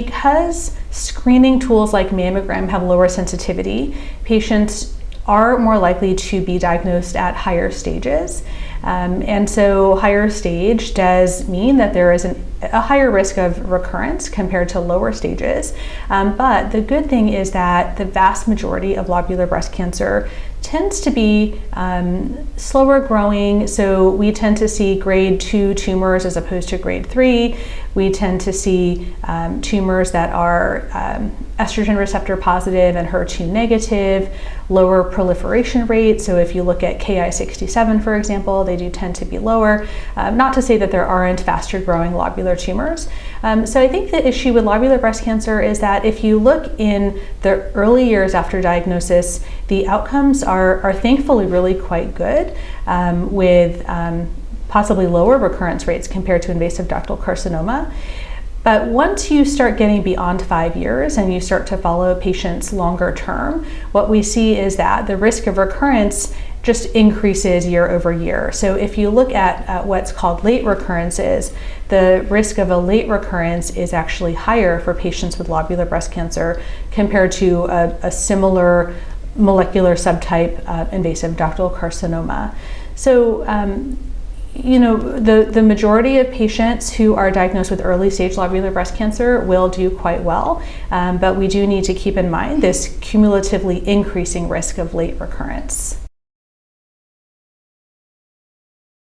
because screening tools like mammogram have lower sensitivity, patients are more likely to be diagnosed at higher stages. And so higher stage does mean that there is a higher risk of recurrence compared to lower stages. But the good thing is that the vast majority of lobular breast cancer tends to be slower growing. So we tend to see grade 2 tumors as opposed to grade 3. We tend to see tumors that are estrogen receptor positive and HER2 negative, lower proliferation rate. So if you look at Ki67, for example, they do tend to be lower. Not to say that there aren't faster growing lobular tumors. So I think the issue with lobular breast cancer is that if you look in the early years after diagnosis, the outcomes are thankfully really quite good, with possibly lower recurrence rates compared to invasive ductal carcinoma. But once you start getting beyond 5 years and you start to follow patients longer term, what we see is that the risk of recurrence just increases year over year. So if you look at what's called late recurrences, the risk of a late recurrence is actually higher for patients with lobular breast cancer compared to a similar molecular subtype invasive ductal carcinoma. So the majority of patients who are diagnosed with early stage lobular breast cancer will do quite well, but we do need to keep in mind this cumulatively increasing risk of late recurrence.